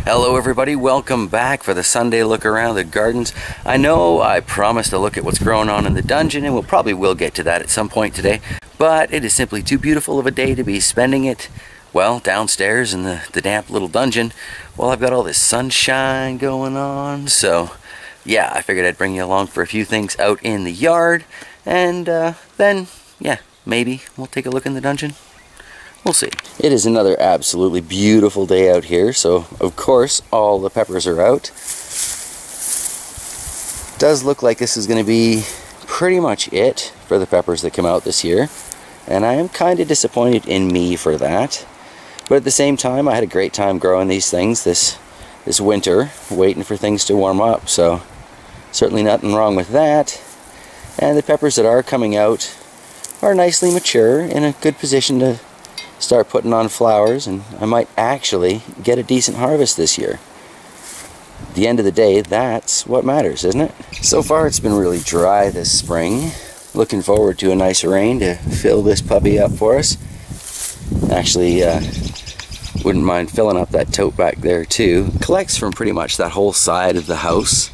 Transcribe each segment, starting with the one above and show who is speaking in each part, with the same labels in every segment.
Speaker 1: Hello everybody, welcome back for the Sunday look around the gardens. I know I promised to look at what's growing on in the dungeon, and we'll probably will get to that at some point today, but it is simply too beautiful of a day to be spending it, well, downstairs in the damp little dungeon while I've got all this sunshine going on. So yeah, I figured I'd bring you along for a few things out in the yard, and then yeah, maybe we'll take a look in the dungeon. We'll see. It is another absolutely beautiful day out here, so of course all the peppers are out. Does look like this is going to be pretty much it for the peppers that come out this year, and I am kind of disappointed in me for that. But at the same time, I had a great time growing these things this winter, waiting for things to warm up, so certainly nothing wrong with that. And the peppers that are coming out are nicely mature, in a good position to start putting on flowers, and I might actually get a decent harvest this year. At the end of the day, that's what matters, isn't it? So far it's been really dry this spring. Looking forward to a nice rain to fill this puppy up for us. Actually, wouldn't mind filling up that tote back there too. Collects from pretty much that whole side of the house,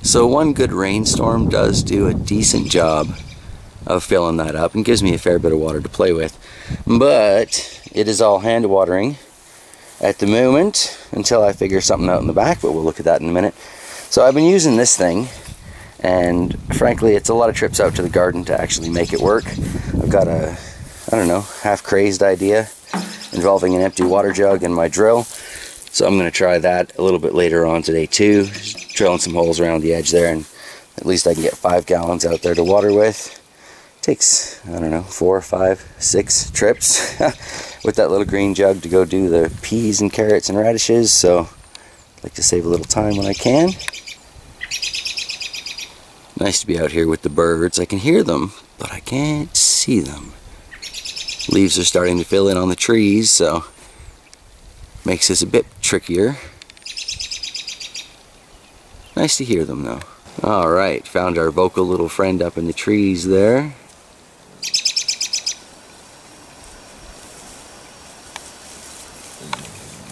Speaker 1: so one good rainstorm does do a decent job of filling that up and gives me a fair bit of water to play with. But it is all hand watering at the moment until I figure something out in the back, but we'll look at that in a minute. So I've been using this thing, and frankly it's a lot of trips out to the garden to actually make it work. I've got a, I don't know, half crazed idea involving an empty water jug and my drill, so I'm going to try that a little bit later on today too, just drilling some holes around the edge there, and at least I can get 5 gallons out there to water with. Takes, I don't know, 4, 5, 6 trips with that little green jug to go do the peas and carrots and radishes, so I like to save a little time when I can. Nice to be out here with the birds. I can hear them, but I can't see them. Leaves are starting to fill in on the trees, so makes this a bit trickier. Nice to hear them though. Alright, found our vocal little friend up in the trees there.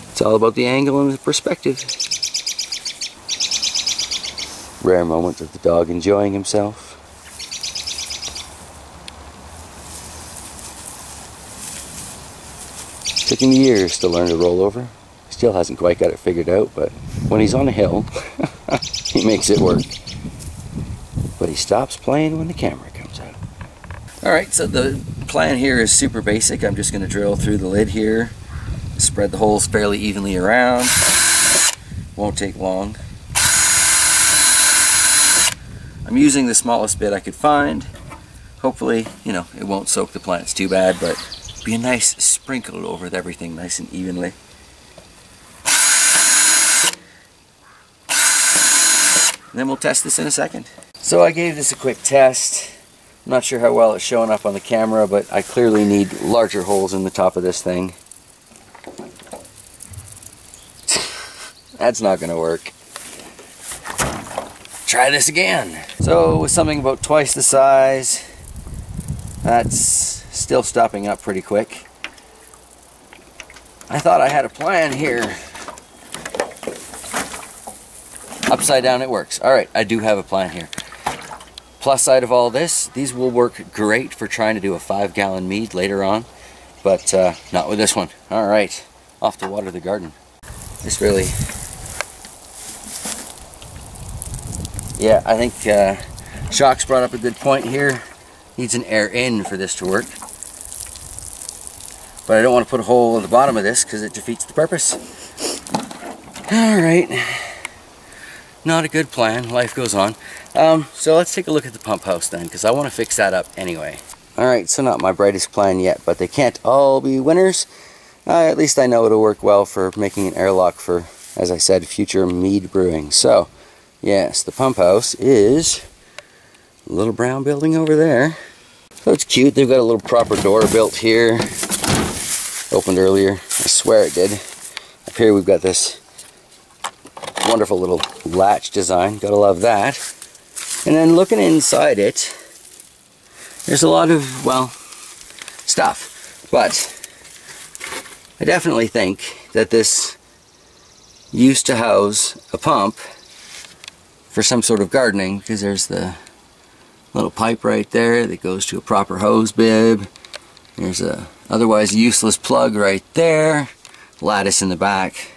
Speaker 1: It's all about the angle and the perspective. Rare moment of the dog enjoying himself. Took him years to learn to roll over. Still hasn't quite got it figured out, but when he's on a hill, he makes it work. But he stops playing when the camera comes out. Alright, so the plan here is super basic. I'm just going to drill through the lid here, spread the holes fairly evenly around. Won't take long. I'm using the smallest bit I could find. Hopefully, you know, it won't soak the plants too bad, but be a nice sprinkle over everything nice and evenly. And then we'll test this in a second. So I gave this a quick test. I'm not sure how well it's showing up on the camera, but I clearly need larger holes in the top of this thing. That's not going to work. Try this again. So with something about twice the size, that's still stopping up pretty quick. I thought I had a plan here. Upside down it works. Alright, I do have a plan here. Plus side of all this, these will work great for trying to do a 5-gallon mead later on, but not with this one. Alright, off to water the garden. This really... Yeah, I think Shock's brought up a good point here. Needs an air in for this to work. But I don't want to put a hole in the bottom of this because it defeats the purpose. Alright. Not a good plan. Life goes on. So let's take a look at the pump house then, because I want to fix that up anyway. Alright, so not my brightest plan yet, but they can't all be winners. At least I know it'll work well for making an airlock for, as I said, future mead brewing. So, yes, the pump house is a little brown building over there. So it's cute. They've got a little proper door built here. Opened earlier. I swear it did. Up here we've got this wonderful little latch design. Gotta love that. And then looking inside it, there's a lot of, well, stuff. But I definitely think that this used to house a pump for some sort of gardening, because there's the little pipe right there that goes to a proper hose bib. There's a otherwise useless plug right there, lattice in the back,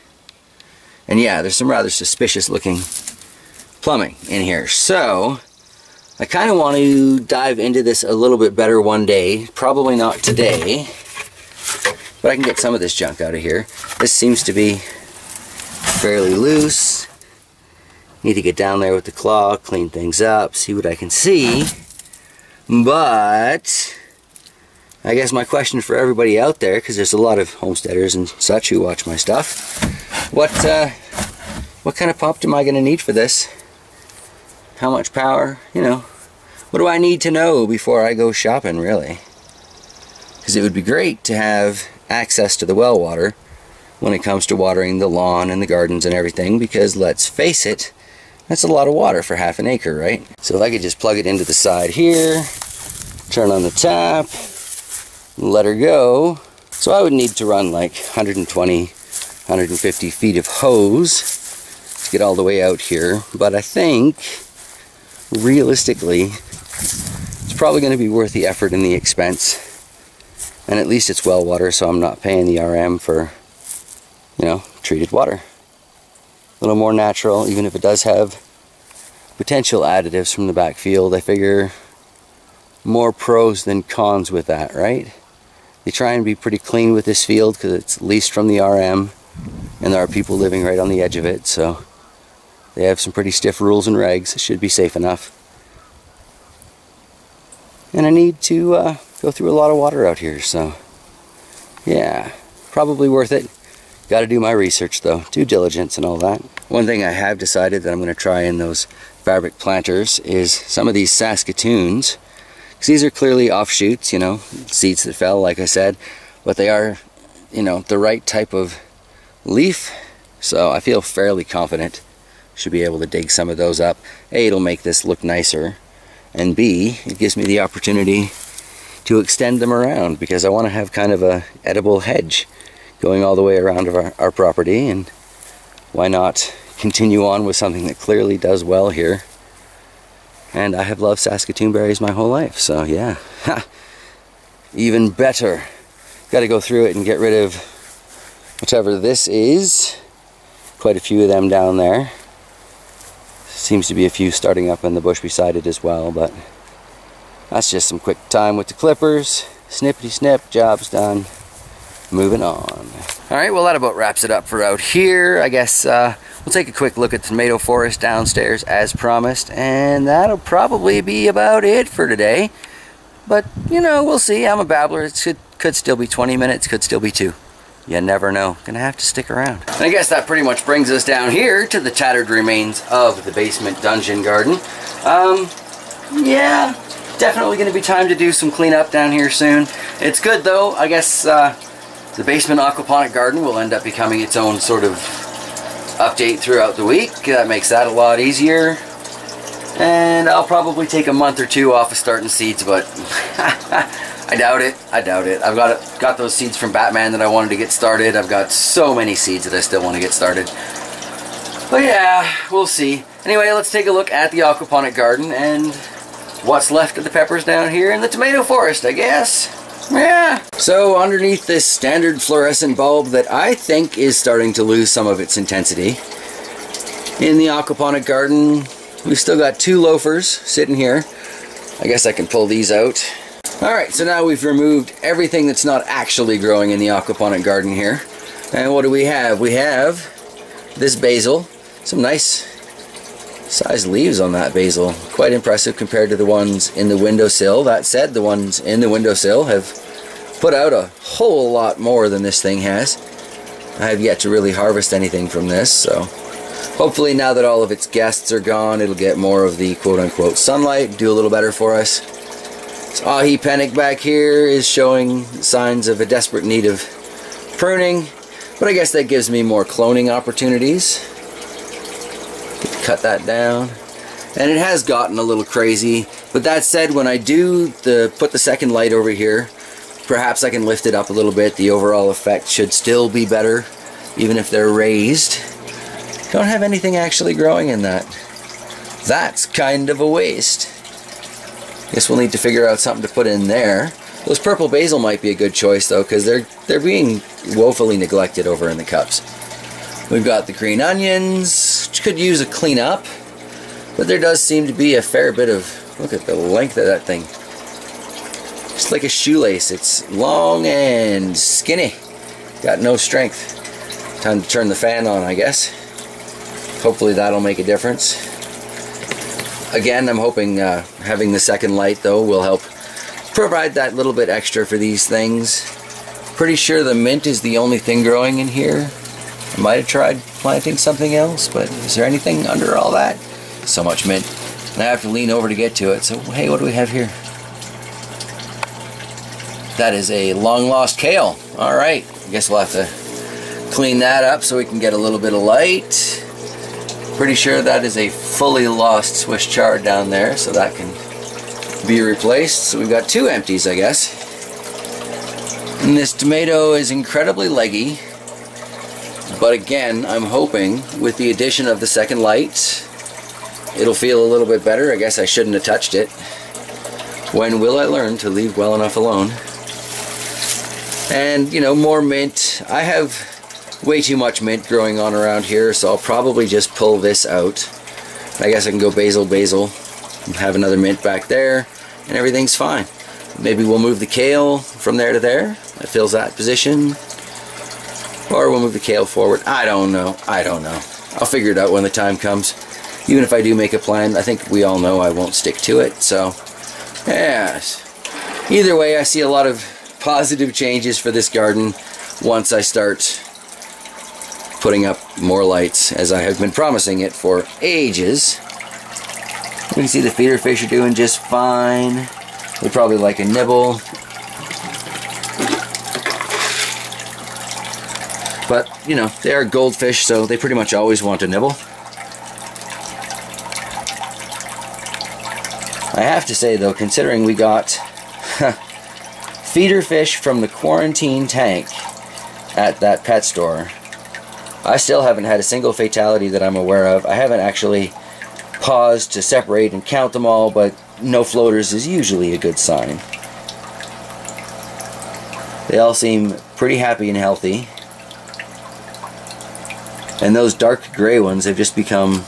Speaker 1: and yeah, there's some rather suspicious looking plumbing in here. So I kind of want to dive into this a little bit better one day. Probably not today, but I can get some of this junk out of here. This seems to be fairly loose. Need to get down there with the claw, clean things up, see what I can see. But I guess my question for everybody out there, because there's a lot of homesteaders and such who watch my stuff, what kind of pump am I going to need for this? How much power? You know, what do I need to know before I go shopping, really? Because it would be great to have access to the well water when it comes to watering the lawn and the gardens and everything, because let's face it, that's a lot of water for half an acre, right? So if I could just plug it into the side here, turn on the tap, let her go. So I would need to run like 120, 150 feet of hose to get all the way out here, but I think realistically it's probably going to be worth the effort and the expense, and at least it's well water, so I'm not paying the RM for, you know, treated water. A little more natural, even if it does have potential additives from the backfield. I figure more pros than cons with that, right? They try and be pretty clean with this field because it's leased from the RM, and there are people living right on the edge of it, so they have some pretty stiff rules and regs. It should be safe enough. And I need to go through a lot of water out here, so yeah, probably worth it. Got to do my research though, due diligence and all that. One thing I have decided that I'm going to try in those fabric planters is some of these Saskatoons, because these are clearly offshoots, you know, seeds that fell, like I said, but they are, you know, the right type of leaf, so I feel fairly confident should be able to dig some of those up. A, it'll make this look nicer, and B, it gives me the opportunity to extend them around, because I want to have kind of a edible hedge going all the way around our property, and why not continue on with something that clearly does well here. And I have loved Saskatoon berries my whole life, so yeah. Even better. Got to go through it and get rid of whichever this is. Quite a few of them down there. Seems to be a few starting up in the bush beside it as well, but that's just some quick time with the clippers. Snippety snip, job's done. Moving on. Alright, well that about wraps it up for out here. I guess we'll take a quick look at the tomato forest downstairs as promised, and that'll probably be about it for today. But, you know, we'll see. I'm a babbler. It could still be 20 minutes, could still be 2. You never know. Gonna have to stick around. And I guess that pretty much brings us down here to the tattered remains of the basement dungeon garden. Yeah, definitely gonna be time to do some cleanup down here soon. It's good though. I guess the basement aquaponic garden will end up becoming its own sort of update throughout the week. That makes that a lot easier. And I'll probably take a month or 2 off of starting seeds, but I doubt it. I doubt it. I've got those seeds from Batman that I wanted to get started. I've got so many seeds that I still want to get started. But yeah, we'll see. Anyway, let's take a look at the aquaponic garden and what's left of the peppers down here in the tomato forest, I guess. Yeah. So underneath this standard fluorescent bulb that I think is starting to lose some of its intensity, in the aquaponic garden, we've still got 2 loafers sitting here. I guess I can pull these out. Alright, so now we've removed everything that's not actually growing in the aquaponic garden here. And what do we have? We have this basil. Some nice sized leaves on that basil. Quite impressive compared to the ones in the windowsill. That said, the ones in the windowsill have put out a whole lot more than this thing has. I have yet to really harvest anything from this, so hopefully now that all of its guests are gone, it'll get more of the quote-unquote sunlight, do a little better for us. This ahi panic back here is showing signs of a desperate need of pruning, but I guess that gives me more cloning opportunities. Cut that down. And it has gotten a little crazy, but that said, when I do put the second light over here, perhaps I can lift it up a little bit. The overall effect should still be better, even if they're raised. Don't have anything actually growing in that. That's kind of a waste. Guess we'll need to figure out something to put in there. Those purple basil might be a good choice though, because they're being woefully neglected over in the cups. We've got the green onions, which could use a cleanup, but there does seem to be a fair bit of, look at the length of that thing. Just like a shoelace, it's long and skinny. Got no strength. Time to turn the fan on, I guess. Hopefully that'll make a difference. Again, I'm hoping having the second light though will help provide that little bit extra for these things. Pretty sure the mint is the only thing growing in here. I might have tried planting something else, but is there anything under all that? So much mint. And I have to lean over to get to it. So hey, what do we have here? That is a long lost kale. Alright, I guess we'll have to clean that up so we can get a little bit of light. Pretty sure that is a fully lost Swiss chard down there, so that can be replaced. So we've got two empties, I guess. And this tomato is incredibly leggy, but again, I'm hoping with the addition of the second light, it'll feel a little bit better. I guess I shouldn't have touched it. When will I learn to leave well enough alone? And, you know, more mint. I have way too much mint growing on around here, so I'll probably just pull this out. I guess I can go basil, and have another mint back there, and everything's fine. Maybe we'll move the kale from there to there. That fills that position. Or we'll move the kale forward. I don't know. I'll figure it out when the time comes. Even if I do make a plan, I think we all know I won't stick to it, so yes. Either way, I see a lot of positive changes for this garden once I start putting up more lights, as I have been promising it for ages. You can see the feeder fish are doing just fine. They probably like a nibble. But, you know, they are goldfish, so they pretty much always want a nibble. I have to say though, considering we got feeder fish from the quarantine tank at that pet store, I still haven't had a single fatality that I'm aware of. I haven't actually paused to separate and count them all, but no floaters is usually a good sign. They all seem pretty happy and healthy. And those dark gray ones have just become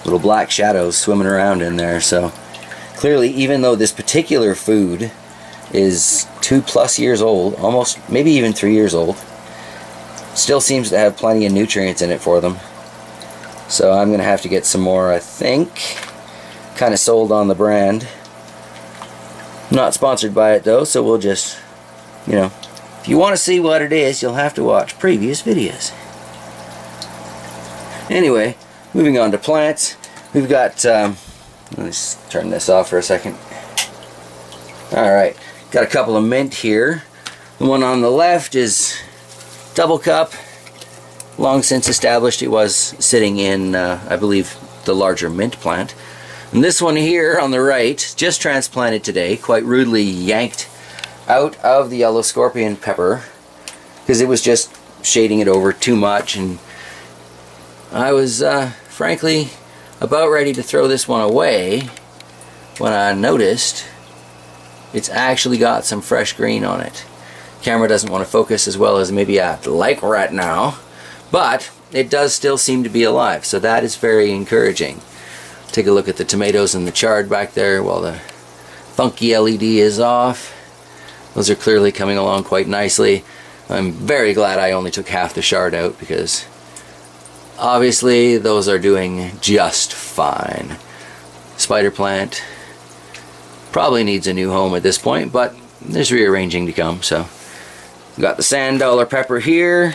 Speaker 1: little black shadows swimming around in there. So clearly, even though this particular food is 2+ years old, almost maybe even 3 years old, still seems to have plenty of nutrients in it for them. So I'm going to have to get some more, I think. Kind of sold on the brand. Not sponsored by it though, so we'll just, you know, if you want to see what it is, you'll have to watch previous videos. Anyway, moving on to plants. We've got, let's turn this off for a second. Alright, got a couple of mint here. The one on the left is double cup, long since established. It was sitting in, I believe, the larger mint plant. And this one here on the right, just transplanted today, quite rudely yanked out of the yellow scorpion pepper, because it was just shading it over too much, and I was, frankly, about ready to throw this one away when I noticed it's actually got some fresh green on it. Camera doesn't want to focus as well as maybe I'd like right now, but it does still seem to be alive, so that is very encouraging. Take a look at the tomatoes and the chard back there while the funky LED is off. Those are clearly coming along quite nicely. I'm very glad I only took half the chard out, because obviously those are doing just fine. Spider plant probably needs a new home at this point, but there's rearranging to come. So we've got the sand dollar pepper here.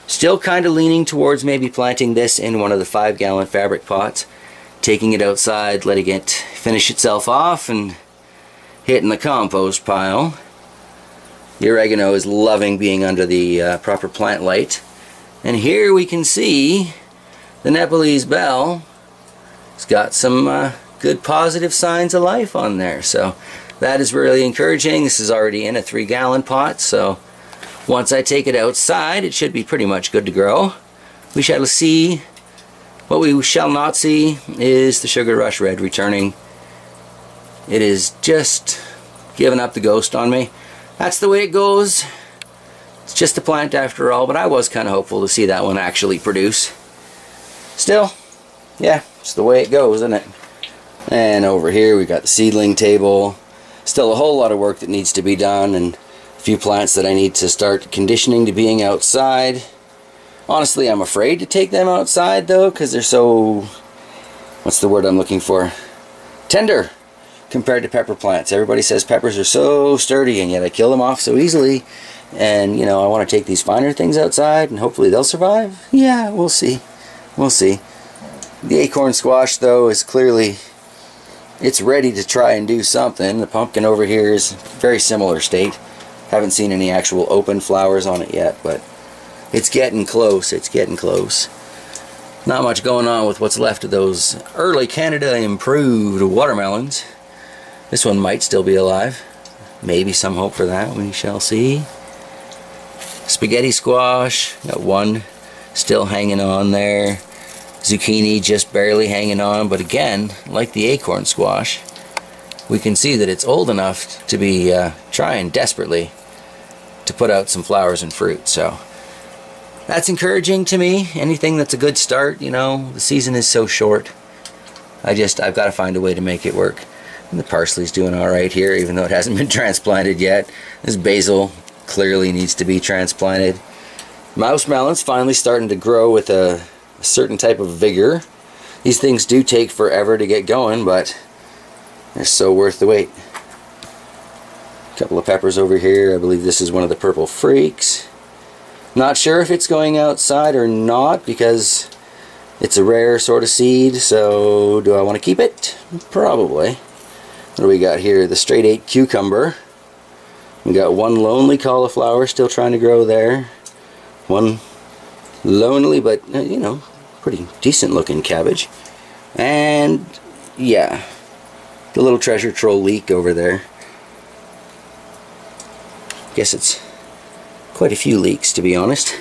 Speaker 1: Still kind of leaning towards maybe planting this in one of the 5-gallon fabric pots, taking it outside, letting it finish itself off, and hitting the compost pile. The oregano is loving being under the proper plant light. And here we can see the Nepalese bell. It's got some good positive signs of life on there, so that is really encouraging. This is already in a 3-gallon pot, so once I take it outside, it should be pretty much good to grow. We shall see What we shall not see is the Sugar Rush Red returning. It is just giving up the ghost on me. That's the way it goes. It's just a plant after all, but I was kind of hopeful to see that one actually produce. Still, yeah, it's the way it goes, isn't it? And over here we got the seedling table. Still a whole lot of work that needs to be done, and a few plants that I need to start conditioning to being outside. Honestly, I'm afraid to take them outside though, because they're so, what's the word I'm looking for? Tender compared to pepper plants. Everybody says peppers are so sturdy, and yet I kill them off so easily. And, you know, I want to take these finer things outside, and hopefully they'll survive. Yeah, we'll see. We'll see. The acorn squash, though, is clearly, it's ready to try and do something. The pumpkin over here is very similar state. Haven't seen any actual open flowers on it yet, but it's getting close. It's getting close. Not much going on with what's left of those early Canada improved watermelons. This one might still be alive. Maybe some hope for that. We shall see. Spaghetti squash, got one still hanging on there. Zucchini just barely hanging on, but again, like the acorn squash, we can see that it's old enough to be trying desperately to put out some flowers and fruit. So that's encouraging to me. Anything that's a good start, you know, the season is so short. I've got to find a way to make it work. And the parsley's doing alright here, even though it hasn't been transplanted yet. This basil clearly needs to be transplanted. Mouse melon's finally starting to grow with a certain type of vigor. These things do take forever to get going, but they're so worth the wait. A couple of peppers over here. I believe this is one of the purple freaks. Not sure if it's going outside or not, because it's a rare sort of seed. So do I want to keep it? Probably. What do we got here? The straight 8 cucumber. We got one lonely cauliflower still trying to grow there. One lonely but, you know, pretty decent looking cabbage. And, yeah, the little treasure troll leek over there. Guess it's quite a few leeks, to be honest.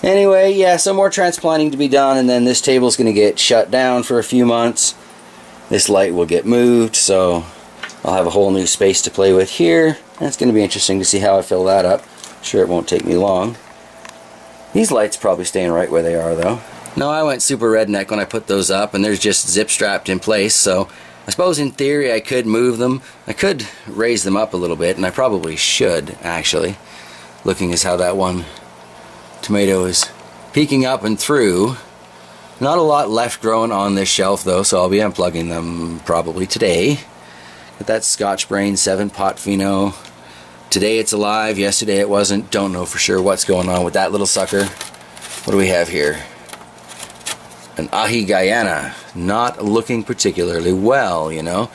Speaker 1: Anyway, yeah, some more transplanting to be done, and then this table's going to get shut down for a few months. This light will get moved, so I'll have a whole new space to play with here. And it's going to be interesting to see how I fill that up. Sure, it won't take me long. These lights probably staying right where they are, though. No, I went super redneck when I put those up, and they're just zip strapped in place, so I suppose in theory I could move them. I could raise them up a little bit, and I probably should, actually. Looking as how that one tomato is peeking up and through. Not a lot left growing on this shelf, though, so I'll be unplugging them probably today. But that's Scotch Brain 7-pot Fino. Today it's alive, yesterday it wasn't. Don't know for sure what's going on with that little sucker. What do we have here? An Ahi Guyana. Not looking particularly well, you know.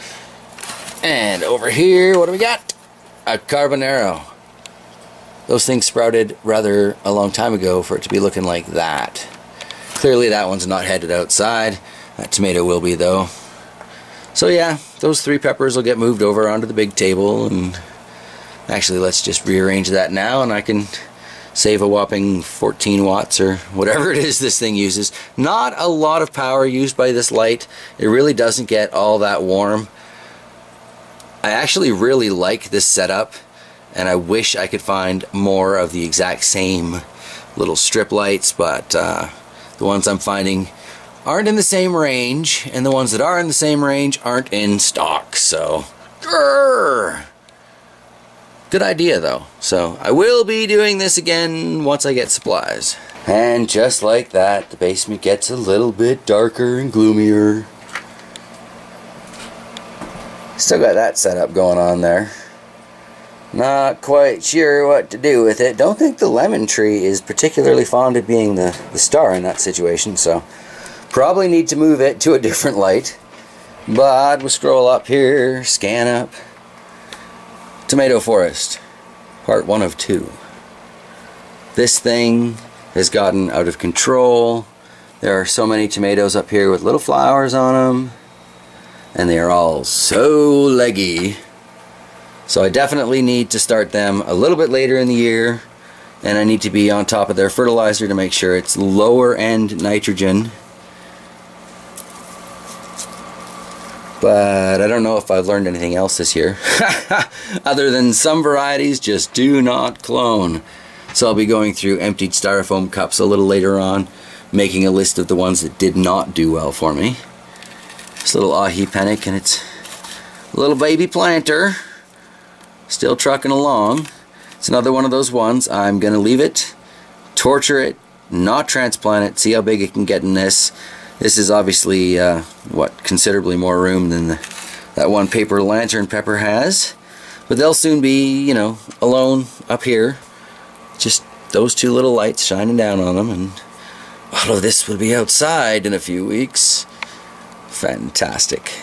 Speaker 1: And over here, what do we got? A Carbonero. Those things sprouted rather a long time ago for it to be looking like that. Clearly that one's not headed outside. That tomato will be, though. So yeah, those 3 peppers will get moved over onto the big table, and actually let's just rearrange that now, and I can save a whopping 14 watts or whatever it is this thing uses. Not a lot of power used by this light. It really doesn't get all that warm. I actually really like this setup, and I wish I could find more of the exact same little strip lights, but the ones I'm finding aren't in the same range, and the ones that are in the same range aren't in stock, so grrr. Good idea, though. So I will be doing this again once I get supplies. And just like that, the basement gets a little bit darker and gloomier. Still got that setup going on there. Not quite sure what to do with it. Don't think the lemon tree is particularly fond of being the star in that situation, so probably need to move it to a different light. But we'll scroll up here, scan up. Tomato Forest, part 1 of 2. This thing has gotten out of control. There are so many tomatoes up here with little flowers on them, and they are all so leggy. So I definitely need to start them a little bit later in the year, and I need to be on top of their fertilizer to make sure it's lower end nitrogen But I don't know if I've learned anything else this year. Other than some varieties just do not clone. So I'll be going through emptied styrofoam cups a little later on, making a list of the ones that did not do well for me. This little ahi panic, and it's a little baby planter. Still trucking along. It's another one of those ones. I'm going to leave it, torture it, not transplant it, see how big it can get in this. This is obviously, considerably more room than that one paper lantern pepper has. But they'll soon be, you know, alone up here. Just those two little lights shining down on them, and all of this will be outside in a few weeks. Fantastic.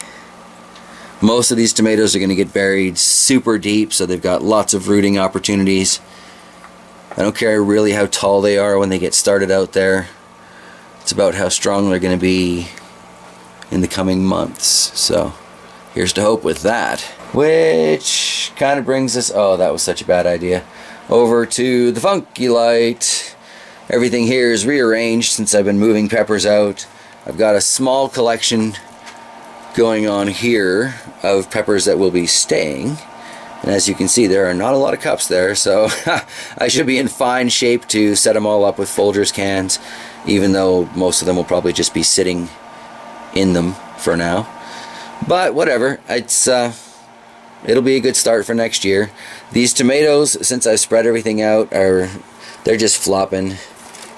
Speaker 1: Most of these tomatoes are going to get buried super deep, so they've got lots of rooting opportunities. I don't care really how tall they are when they get started out there. It's about how strong they're going to be in the coming months. So here's to hope with that. Which kind of brings us, oh, that was such a bad idea, over to the funky light. Everything here is rearranged since I've been moving peppers out. I've got a small collection going on here of peppers that will be staying. And as you can see, there are not a lot of cups there, so I should be in fine shape to set them all up with Folgers cans, even though most of them will probably just be sitting in them for now. But whatever, it'll be a good start for next year. These tomatoes, since I've spread everything out, they're just flopping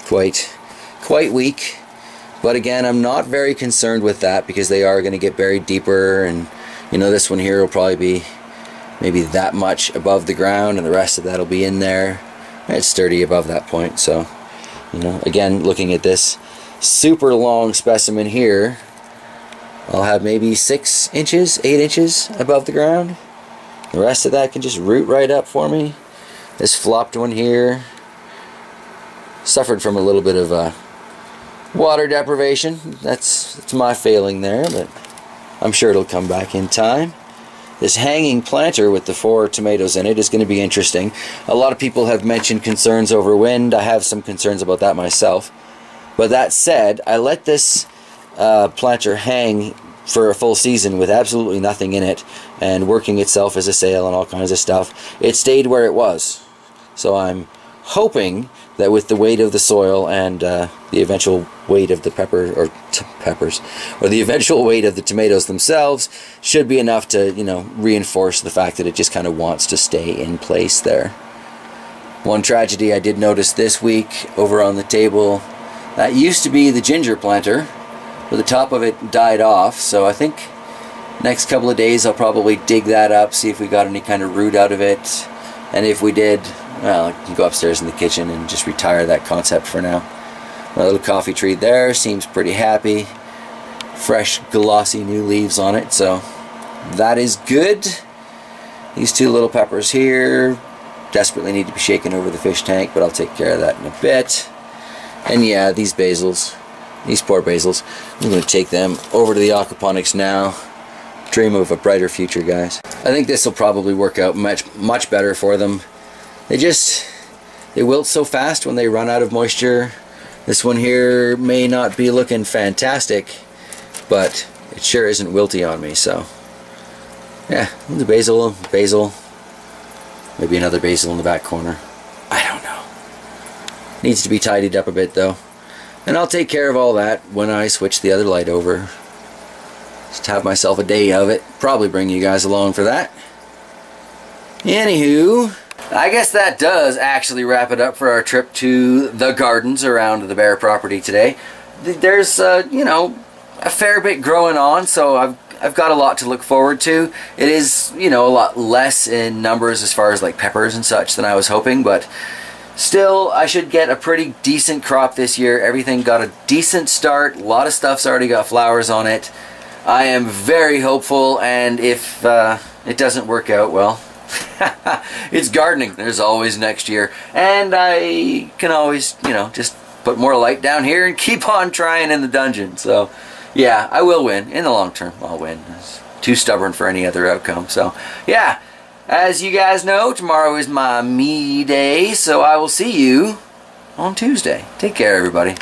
Speaker 1: quite weak. But again, I'm not very concerned with that because they are going to get buried deeper, and you know, this one here will probably be maybe that much above the ground, and the rest of that will be in there. It's sturdy above that point, so you know, again, looking at this super long specimen here, I'll have maybe 6 inches, 8 inches above the ground. The rest of that can just root right up for me. This flopped one here suffered from a little bit of water deprivation. That's my failing there, but I'm sure it'll come back in time. This hanging planter with the 4 tomatoes in it is going to be interesting. A lot of people have mentioned concerns over wind. I have some concerns about that myself. But that said, I let this planter hang for a full season with absolutely nothing in it and working itself as a sail and all kinds of stuff. It stayed where it was. So I'm hoping that with the weight of the soil and the eventual weight of the peppers, or the eventual weight of the tomatoes themselves, should be enough to, you know, reinforce the fact that it just kind of wants to stay in place there. One tragedy I did notice this week over on the table, that used to be the ginger planter, but the top of it died off, so I think next couple of days I'll probably dig that up, see if we got any kind of root out of it, and if we did, well, I can go upstairs in the kitchen and just retire that concept for now. My little coffee tree there seems pretty happy. Fresh, glossy new leaves on it, so that is good. These 2 little peppers here desperately need to be shaken over the fish tank, but I'll take care of that in a bit. And yeah, these basils, these poor basils, I'm going to take them over to the aquaponics now. Dream of a brighter future, guys. I think this will probably work out much better for them. They wilt so fast when they run out of moisture. This one here may not be looking fantastic, but it sure isn't wilty on me, so yeah, the basil, maybe another basil in the back corner. I don't know. Needs to be tidied up a bit though. And I'll take care of all that when I switch the other light over. Just have myself a day of it. Probably bring you guys along for that. Anywho, I guess that does actually wrap it up for our trip to the gardens around the Bear property today. There's, you know, a fair bit growing on, so I've got a lot to look forward to. It is, you know, a lot less in numbers as far as like peppers and such than I was hoping, but still, I should get a pretty decent crop this year. Everything got a decent start. A lot of stuff's already got flowers on it. I am very hopeful, and if it doesn't work out, well, it's gardening. There's always next year, and I can always, you know, just put more light down here and keep on trying in the dungeon. So yeah, I will win. In the long term, I'll win. It's too stubborn for any other outcome. So yeah, as you guys know, tomorrow is my me day, so I will see you on Tuesday. Take care, everybody.